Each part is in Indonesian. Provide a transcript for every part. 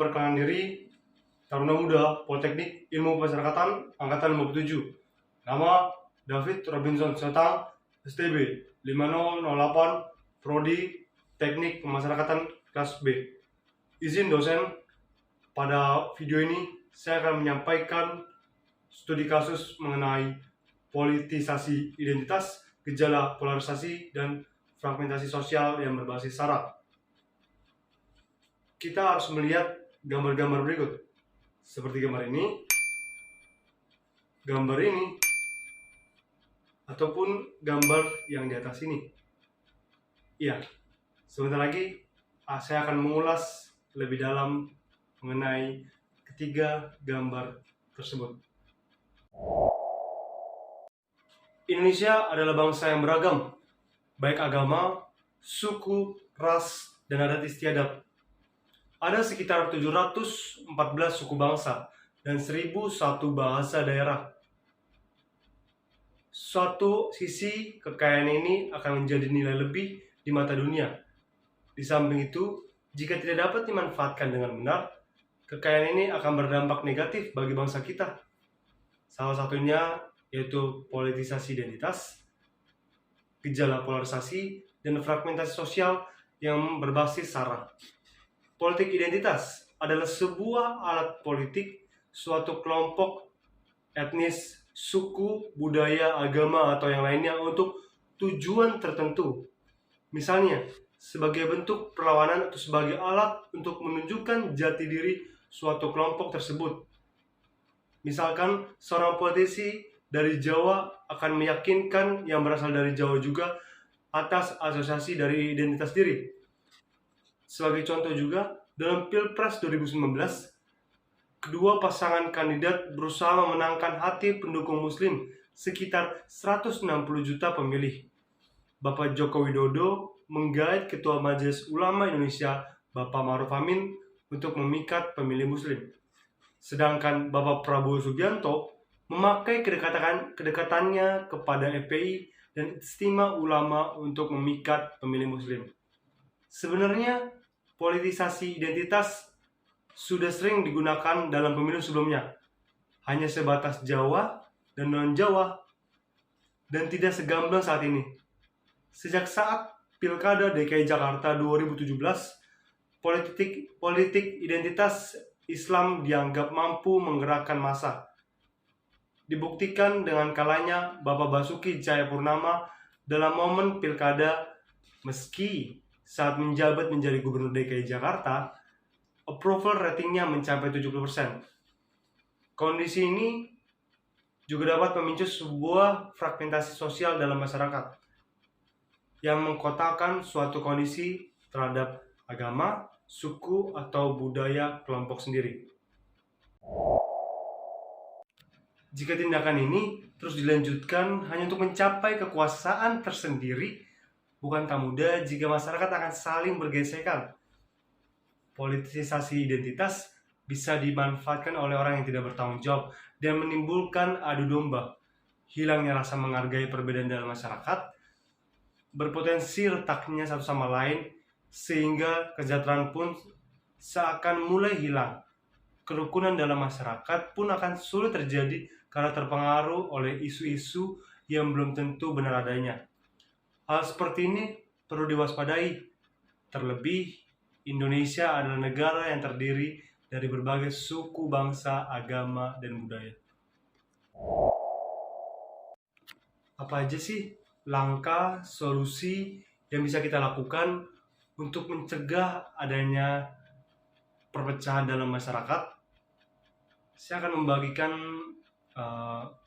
memperkenalkan diri, Taruna Muda Politeknik Ilmu Pemasyarakatan Angkatan 57. Nama David Robinson Setang, STB 5008, Prodi Teknik Pemasyarakatan kelas B. Izin dosen, pada video ini saya akan menyampaikan studi kasus mengenai politisasi identitas, gejala polarisasi, dan fragmentasi sosial yang berbasis SARA. Kita harus melihat gambar-gambar berikut. Seperti gambar ini, ataupun gambar yang di atas ini. Iya, sebentar lagi saya akan mengulas lebih dalam mengenai ketiga gambar tersebut. Indonesia adalah bangsa yang beragam, baik agama, suku, ras, dan adat istiadat. Ada sekitar 714 suku bangsa dan 1001 bahasa daerah. Suatu sisi, kekayaan ini akan menjadi nilai lebih di mata dunia. Di samping itu, jika tidak dapat dimanfaatkan dengan benar, kekayaan ini akan berdampak negatif bagi bangsa kita. Salah satunya yaitu politisasi identitas, gejala polarisasi, dan fragmentasi sosial yang berbasis SARA. Politik identitas adalah sebuah alat politik suatu kelompok etnis, suku, budaya, agama, atau yang lainnya untuk tujuan tertentu. Misalnya, sebagai bentuk perlawanan atau sebagai alat untuk menunjukkan jati diri suatu kelompok tersebut. Misalkan, seorang politisi dari Jawa akan meyakinkan yang berasal dari Jawa juga atas asosiasi dari identitas diri. Sebagai contoh juga, dalam Pilpres 2019, kedua pasangan kandidat berusaha memenangkan hati pendukung Muslim sekitar 160 juta pemilih. Bapak Joko Widodo menggait Ketua Majelis Ulama Indonesia, Bapak Ma'ruf Amin, untuk memikat pemilih Muslim. Sedangkan Bapak Prabowo Subianto memakai kedekatannya kepada FPI dan Istimewa Ulama untuk memikat pemilih Muslim. Sebenarnya, politisasi identitas sudah sering digunakan dalam pemilu sebelumnya, hanya sebatas Jawa dan non-Jawa, dan tidak segamblang saat ini. Sejak saat Pilkada DKI Jakarta 2017, politik identitas Islam dianggap mampu menggerakkan massa. Dibuktikan dengan kalanya Bapak Basuki Cahayapurnama dalam momen Pilkada, meski saat menjabat menjadi Gubernur DKI Jakarta, approval ratingnya mencapai 70%. Kondisi ini juga dapat memicu sebuah fragmentasi sosial dalam masyarakat yang mengkotakkan suatu kondisi terhadap agama, suku, atau budaya kelompok sendiri. Jika tindakan ini terus dilanjutkan hanya untuk mencapai kekuasaan tersendiri, bukan tak mudah jika masyarakat akan saling bergesekan. Politisasi identitas bisa dimanfaatkan oleh orang yang tidak bertanggung jawab dan menimbulkan adu domba. Hilangnya rasa menghargai perbedaan dalam masyarakat berpotensi retaknya satu sama lain, sehingga kesejahteraan pun seakan mulai hilang. Kerukunan dalam masyarakat pun akan sulit terjadi karena terpengaruh oleh isu-isu yang belum tentu benar adanya. Hal seperti ini perlu diwaspadai. Terlebih, Indonesia adalah negara yang terdiri dari berbagai suku, bangsa, agama, dan budaya. Apa aja sih langkah, solusi yang bisa kita lakukan untuk mencegah adanya perpecahan dalam masyarakat? Saya akan membagikan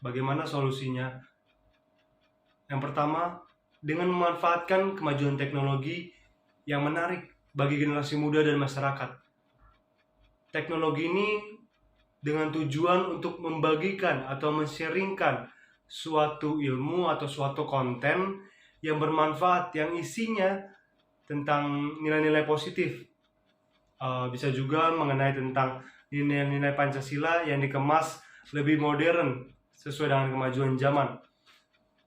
bagaimana solusinya. Yang pertama, dengan memanfaatkan kemajuan teknologi yang menarik bagi generasi muda dan masyarakat. Teknologi ini dengan tujuan untuk membagikan atau men-sharingkan suatu ilmu atau suatu konten yang bermanfaat, yang isinya tentang nilai-nilai positif. Bisa juga mengenai tentang nilai-nilai Pancasila yang dikemas lebih modern sesuai dengan kemajuan zaman.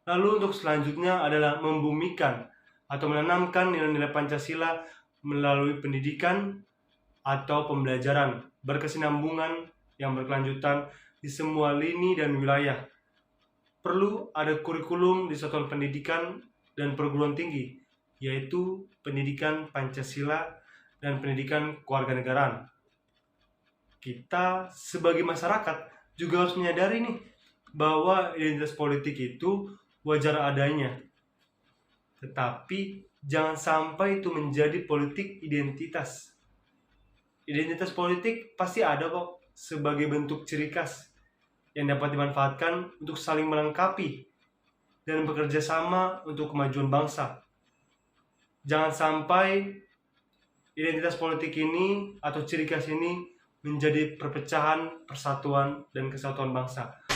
Lalu untuk selanjutnya adalah membumikan atau menanamkan nilai-nilai Pancasila melalui pendidikan atau pembelajaran berkesinambungan yang berkelanjutan di semua lini dan wilayah. Perlu ada kurikulum di satuan pendidikan dan perguruan tinggi, yaitu pendidikan Pancasila dan pendidikan kewarganegaraan. Kita sebagai masyarakat juga harus menyadari nih bahwa identitas politik itu wajar adanya. Tetapi jangan sampai itu menjadi politik identitas. Identitas politik pasti ada kok sebagai bentuk ciri khas yang dapat dimanfaatkan untuk saling melengkapi dan bekerja sama untuk kemajuan bangsa. Jangan sampai identitas politik ini atau ciri khas ini menjadi perpecahan, persatuan, dan kesatuan bangsa.